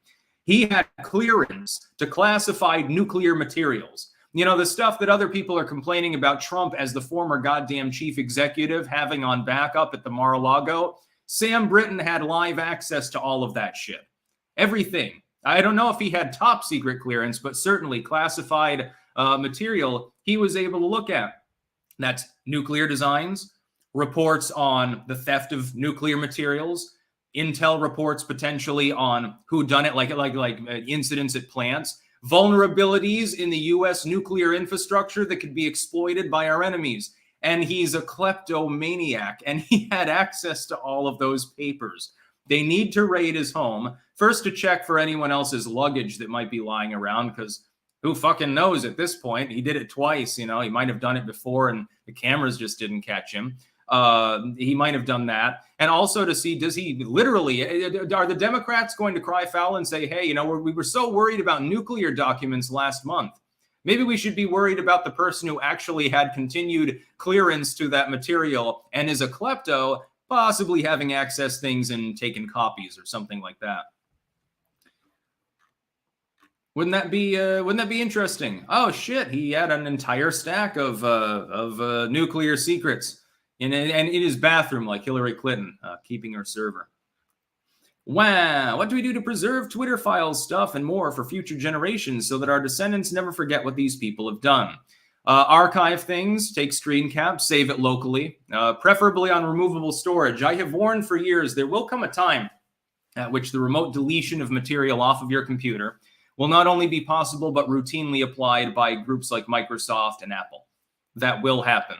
he had clearance to classified nuclear materials. You know, the stuff that other people are complaining about Trump as the former goddamn chief executive having on backup at the Mar-a-Lago, Sam Brinton had live access to all of that shit. Everything. I don't know if he had top secret clearance, but certainly classified material he was able to look at. That's nuclear designs, reports on the theft of nuclear materials, intel reports potentially on who done it, like incidents at plants, vulnerabilities in the U.S. nuclear infrastructure that could be exploited by our enemies. And he's a kleptomaniac, and he had access to all of those papers. They need to raid his home, first to check for anyone else's luggage that might be lying around, because who fucking knows at this point? He did it twice, you know. He might have done it before and the cameras just didn't catch him. He might have done that. And also to see, does he literally, are the Democrats going to cry foul and say, hey, you know, we were so worried about nuclear documents last month. Maybe we should be worried about the person who actually had continued clearance to that material and is a klepto, possibly having access things and taken copies or something like that. Wouldn't that be interesting? Oh shit, he had an entire stack of nuclear secrets in his bathroom, like Hillary Clinton, keeping her server. Wow, what do we do to preserve Twitter files, stuff, and more for future generations so that our descendants never forget what these people have done? Archive things, take screen caps, save it locally, preferably on removable storage. I have warned for years there will come a time at which the remote deletion of material off of your computer will not only be possible, but routinely applied by groups like Microsoft and Apple. That will happen.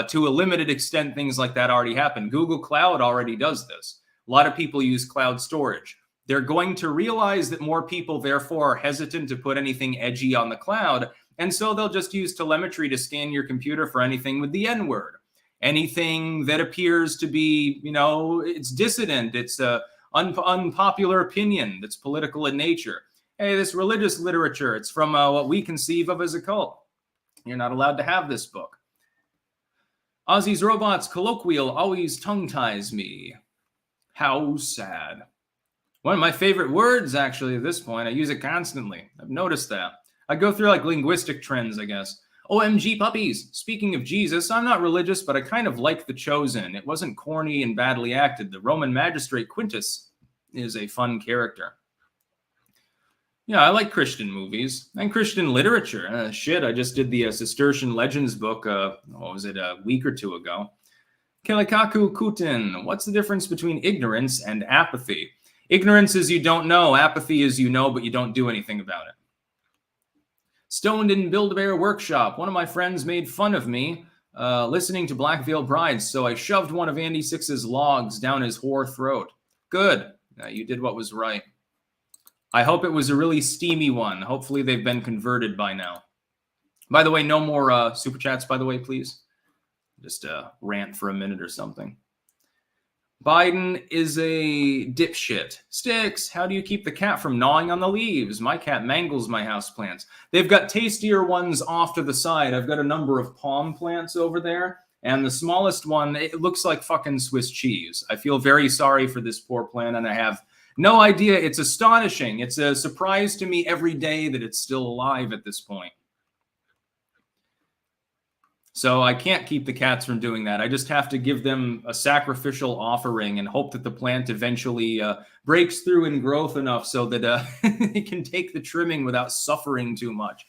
To a limited extent, things like that already happen. Google Cloud already does this. A lot of people use cloud storage. They're going to realize that more people, therefore, are hesitant to put anything edgy on the cloud, and so they'll just use telemetry to scan your computer for anything with the N-word. Anything that appears to be, it's dissident, it's unpopular opinion that's political in nature. Hey, this religious literature, it's from what we conceive of as a cult. You're not allowed to have this book. Ozzy's robots colloquial always tongue-ties me. How sad. One of my favorite words, actually, at this point. I use it constantly. I've noticed that. I go through like linguistic trends, I guess. OMG puppies. Speaking of Jesus, I'm not religious, but I kind of like The Chosen. It wasn't corny and badly acted. The Roman magistrate Quintus is a fun character. Yeah, I like Christian movies and Christian literature. I just did the Cistercian Legends book, a week or two ago. Kelikaku Kutin, what's the difference between ignorance and apathy? Ignorance is you don't know. Apathy is you know, but you don't do anything about it. Stoned in Build-A-Bear Workshop. One of my friends made fun of me listening to Black Veil Brides, so I shoved one of Andy Six's logs down his whore throat. Good. You did what was right. I hope it was a really steamy one. Hopefully they've been converted by now. By the way, no more super chats, by the way, please. Just rant for a minute or something. Biden is a dipshit. Sticks, how do you keep the cat from gnawing on the leaves? My cat mangles my houseplants. They've got tastier ones off to the side. I've got a number of palm plants over there. And the smallest one, it looks like fucking Swiss cheese. I feel very sorry for this poor plant, and I have no idea. It's astonishing. It's a surprise to me every day that it's still alive at this point. So I can't keep the cats from doing that. I just have to give them a sacrificial offering and hope that the plant eventually breaks through in growth enough so that it can take the trimming without suffering too much.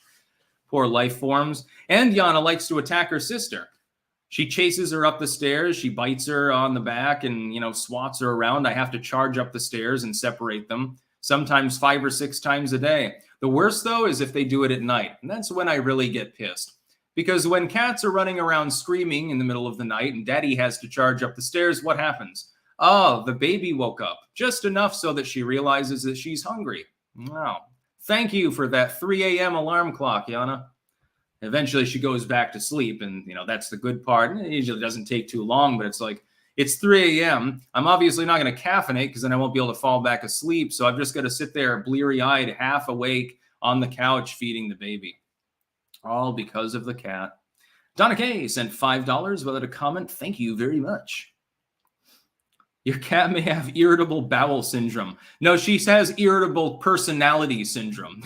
Poor life forms. And Yana likes to attack her sister. She chases her up the stairs. She bites her on the back and, swats her around. I have to charge up the stairs and separate them, sometimes 5 or 6 times a day. The worst, though, is if they do it at night. And that's when I really get pissed. Because when cats are running around screaming in the middle of the night and daddy has to charge up the stairs, what happens? Oh, the baby woke up just enough so that she realizes that she's hungry. Wow. Thank you for that 3 a.m. alarm clock, Yana. Eventually she goes back to sleep, and that's the good part. It usually doesn't take too long, but it's like, it's 3 a.m. I'm obviously not going to caffeinate because then I won't be able to fall back asleep. So I've just got to sit there bleary-eyed, half awake on the couch feeding the baby. All because of the cat. Donna K sent $5 without a comment. Thank you very much. Your cat may have irritable bowel syndrome. No, she has irritable personality syndrome.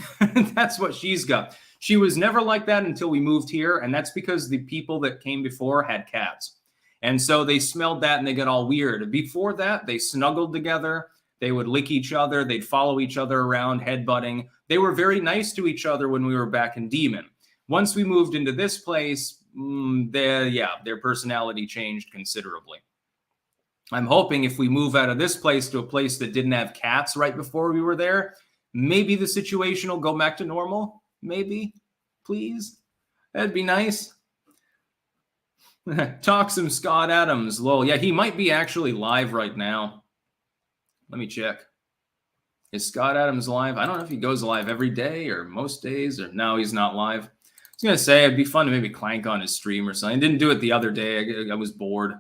That's what she's got. She was never like that until we moved here, and that's because the people that came before had cats. And so they smelled that and they got all weird. Before that, they snuggled together. They would lick each other. They'd follow each other around, headbutting. They were very nice to each other when we were back in Demon. Once we moved into this place, their personality changed considerably. I'm hoping if we move out of this place to a place that didn't have cats right before we were there, maybe the situation will go back to normal. Maybe. Please. That'd be nice. Talk some Scott Adams. Lol. Yeah, he might be actually live right now. Let me check. Is Scott Adams live? I don't know if he goes live every day or most days, or no, he's not live. I was going to say it'd be fun to maybe clank on his stream or something. I didn't do it the other day. I was bored.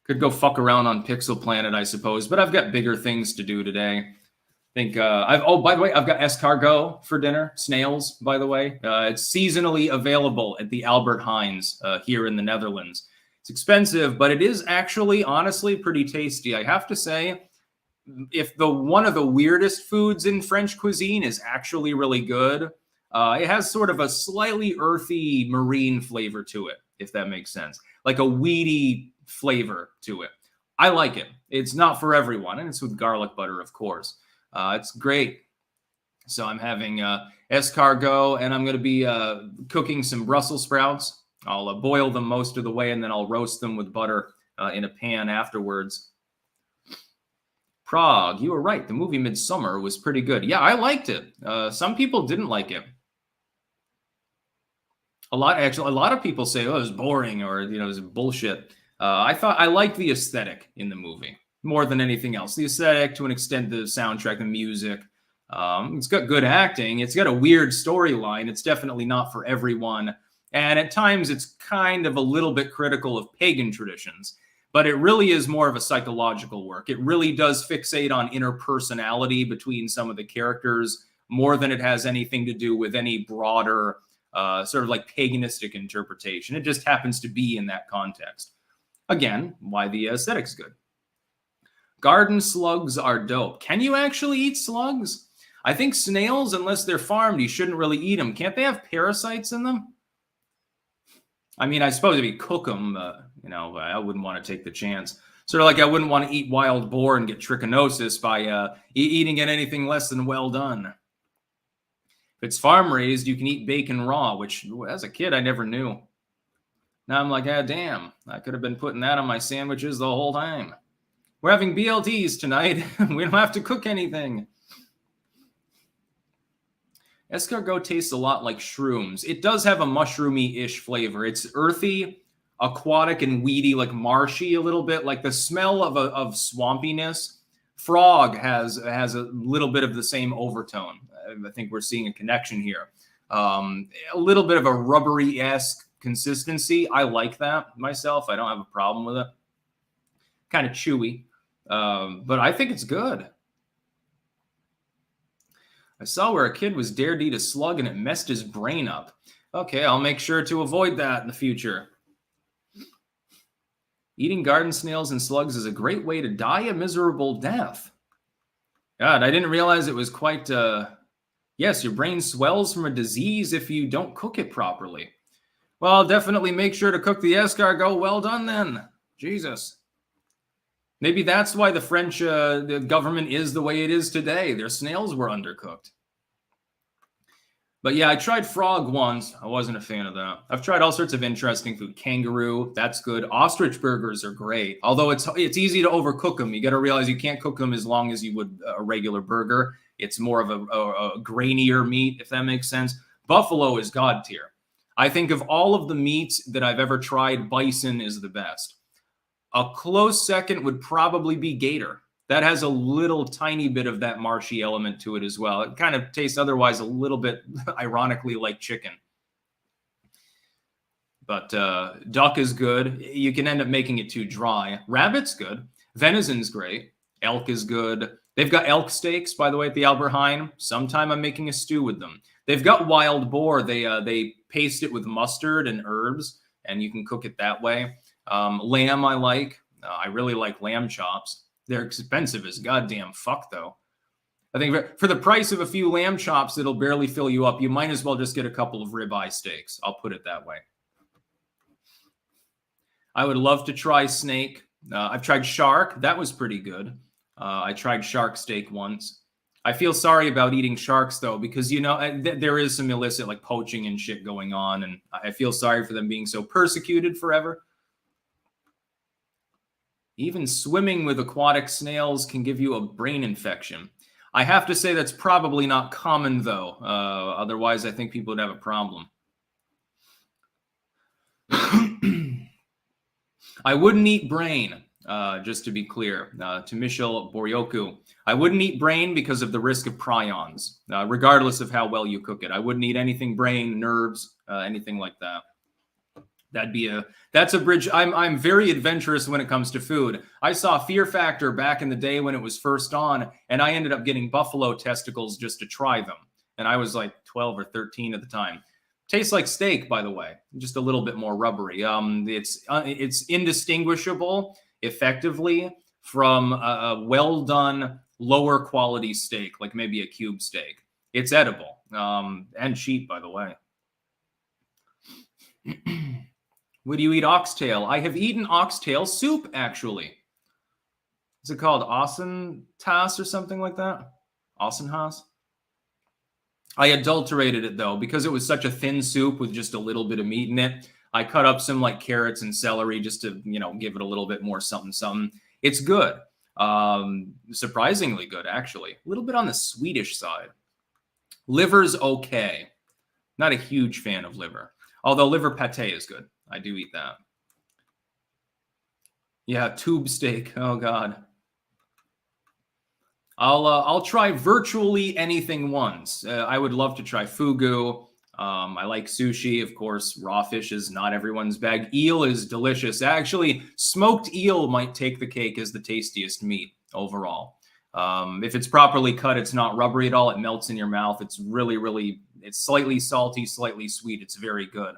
Could go fuck around on Pixel Planet, I suppose, but I've got bigger things to do today. I think by the way, I've got escargot for dinner. Snails, by the way. It's seasonally available at the Albert Heijns here in the Netherlands. It's expensive, but it is actually, honestly, pretty tasty. I have to say, if one of the weirdest foods in French cuisine is actually really good, it has sort of a slightly earthy marine flavor to it, if that makes sense. Like a weedy flavor to it. I like it. It's not for everyone, and it's with garlic butter, of course. It's great. So I'm having escargot, and I'm going to be cooking some Brussels sprouts. I'll boil them most of the way, and then I'll roast them with butter in a pan afterwards. Prague, you were right. The movie Midsummer was pretty good. Yeah, I liked it. Some people didn't like it. A lot of people say, "Oh, it was boring," or it was bullshit. I liked the aesthetic in the movie more than anything else. The aesthetic, to an extent, the soundtrack, the music. It's got good acting. It's got a weird storyline. It's definitely not for everyone, and at times it's kind of a little bit critical of pagan traditions. But it really is more of a psychological work. It really does fixate on interpersonality between some of the characters more than it has anything to do with any broader sort of like paganistic interpretation. It just happens to be in that context. Again, why the aesthetic's good. Garden slugs are dope. Can you actually eat slugs? I think snails, unless they're farmed, you shouldn't really eat them. Can't they have parasites in them? I mean, I suppose if you cook them, I wouldn't want to take the chance. Sort of like I wouldn't want to eat wild boar and get trichinosis by eating it anything less than well done. If it's farm raised, you can eat bacon raw, which as a kid I never knew. Now I'm like, damn, I could have been putting that on my sandwiches the whole time. We're having BLTs tonight. We don't have to cook anything. Escargot tastes a lot like shrooms. It does have a mushroomy-ish flavor. It's earthy, aquatic, and weedy, like marshy a little bit, like the smell of swampiness. Frog has a little bit of the same overtone. I think we're seeing a connection here. A little bit of a rubbery-esque consistency. I like that myself. I don't have a problem with it. Kind of chewy, but I think it's good. I saw where a kid was dared to eat a slug and it messed his brain up. Okay, I'll make sure to avoid that in the future. Eating garden snails and slugs is a great way to die a miserable death. God, I didn't realize it was quite... Yes, your brain swells from a disease if you don't cook it properly. Well, I'll definitely make sure to cook the escargot well done then. Jesus. Maybe that's why the French the government is the way it is today. Their snails were undercooked. But yeah, I tried frog once. I wasn't a fan of that. I've tried all sorts of interesting food. Kangaroo, that's good. Ostrich burgers are great. Although it's easy to overcook them. You got to realize you can't cook them as long as you would a regular burger. It's more of a grainier meat, if that makes sense. Buffalo is god tier. I think of all of the meats that I've ever tried, bison is the best. A close second would probably be gator. That has a little tiny bit of that marshy element to it as well. It kind of tastes otherwise a little bit, ironically, like chicken. But duck is good. You can end up making it too dry. Rabbit's good. Venison's great. Elk is good. They've got elk steaks, by the way, at the Albert Heijn. Sometime I'm making a stew with them. They've got wild boar. They paste it with mustard and herbs, and you can cook it that way. Lamb I like. I really like lamb chops. They're expensive as goddamn fuck, though. I think for the price of a few lamb chops, it'll barely fill you up. You might as well just get a couple of ribeye steaks. I'll put it that way. I would love to try snake. I've tried shark. That was pretty good. I tried shark steak once. I feel sorry about eating sharks, though, because, there is some illicit, like, poaching and shit going on, and I feel sorry for them being so persecuted forever. Even swimming with aquatic snails can give you a brain infection. I have to say that's probably not common, though. Otherwise, I think people would have a problem. I wouldn't eat brain, just to be clear, to Michel Boryoku. I wouldn't eat brain because of the risk of prions, regardless of how well you cook it. I wouldn't eat anything brain, nerves, anything like that. That's a bridge. I'm very adventurous when it comes to food. I saw Fear Factor back in the day when it was first on, and I ended up getting buffalo testicles just to try them. And I was like 12 or 13 at the time. Tastes like steak, by the way, just a little bit more rubbery. It's indistinguishable effectively from a well-done, lower quality steak, like maybe a cube steak. It's edible and cheap, by the way. Would you eat oxtail? I have eaten oxtail soup, actually. Is it called Ossentas or something like that? Ossenhas? I adulterated it, though, because it was such a thin soup with just a little bit of meat in it. I cut up some like carrots and celery just to, give it a little bit more something, something. It's good. Surprisingly good, actually. A little bit on the Swedish side. Liver's okay. Not a huge fan of liver. Although liver pate is good. I do eat that. Yeah, tube steak. Oh, God. I'll try virtually anything once. I would love to try fugu. I like sushi, of course. Raw fish is not everyone's bag. Eel is delicious. Actually, smoked eel might take the cake as the tastiest meat overall. If it's properly cut, it's not rubbery at all. It melts in your mouth. It's really, it's slightly salty, slightly sweet. It's very good.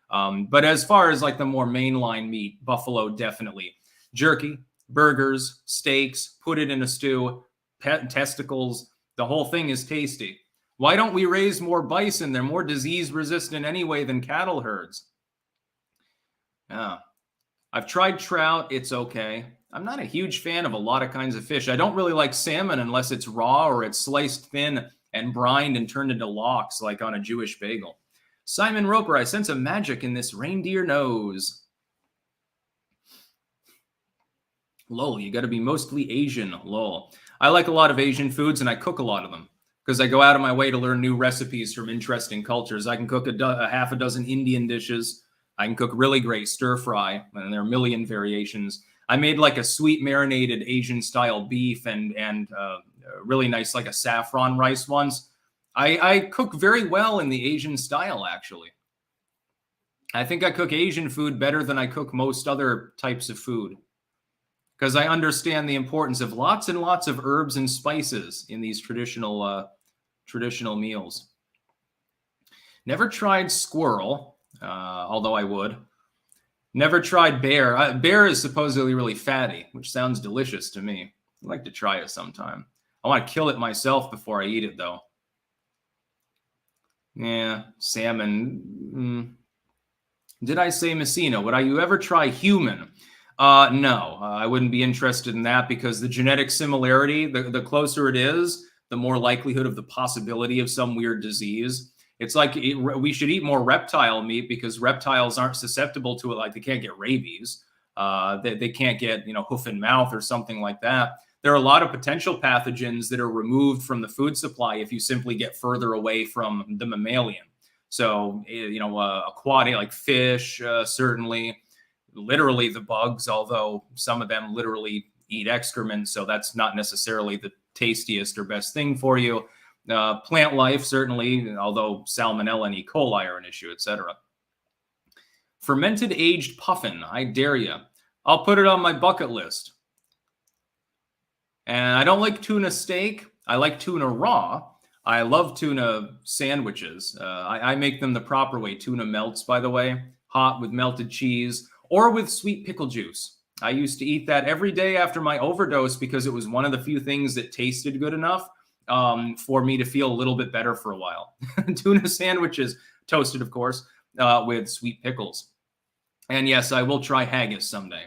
But as far as like the more mainline meat, buffalo definitely. Jerky, burgers, steaks, put it in a stew, testicles. The whole thing is tasty. Why don't we raise more bison? They're more disease resistant anyway than cattle herds. Yeah. I've tried trout. It's okay. I'm not a huge fan of a lot of kinds of fish. I don't really like salmon unless it's raw or it's sliced thin and brined and turned into lox like on a Jewish bagel. Simon Roper, I sense a magic in this reindeer nose. Lol, you got to be mostly Asian. Lol. I like a lot of Asian foods and I cook a lot of them because I go out of my way to learn new recipes from interesting cultures. I can cook a half a dozen Indian dishes. I can cook really great stir fry, and there are a million variations. I made like a sweet marinated Asian style beef and really nice like a saffron rice once. I cook very well in the Asian style, actually. I think I cook Asian food better than I cook most other types of food because I understand the importance of lots and lots of herbs and spices in these traditional meals. Never tried squirrel, although I would. Never tried bear. Bear is supposedly really fatty, which sounds delicious to me. I'd like to try it sometime. I want to kill it myself before I eat it, though. Yeah, salmon. Did I say Messina? Would you ever try human? No, I wouldn't be interested in that because the genetic similarity, the closer it is, the more likelihood of the possibility of some weird disease. It's like we should eat more reptile meat because reptiles aren't susceptible to it. Like they can't get rabies. They can't get, hoof and mouth or something like that. There are a lot of potential pathogens that are removed from the food supply if you simply get further away from the mammalian. So, aquatic, like fish, certainly, literally the bugs, although some of them literally eat excrement. So that's not necessarily the tastiest or best thing for you. Plant life, certainly, although salmonella and E. coli are an issue, etc. Fermented aged puffin, I dare you. I'll put it on my bucket list. And I don't like tuna steak. I like tuna raw. I love tuna sandwiches. I make them the proper way. Tuna melts, by the way, hot with melted cheese or with sweet pickle juice. I used to eat that every day after my overdose because it was one of the few things that tasted good enough for me to feel a little bit better for a while. Tuna sandwiches, toasted, of course, with sweet pickles. And yes, I will try haggis someday.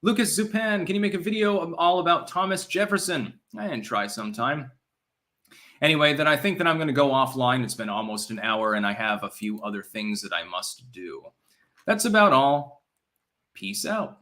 Lucas Zupan, can you make a video all about Thomas Jefferson? I can try sometime. Anyway, then I think that I'm going to go offline. It's been almost an hour, and I have a few other things that I must do. That's about all. Peace out.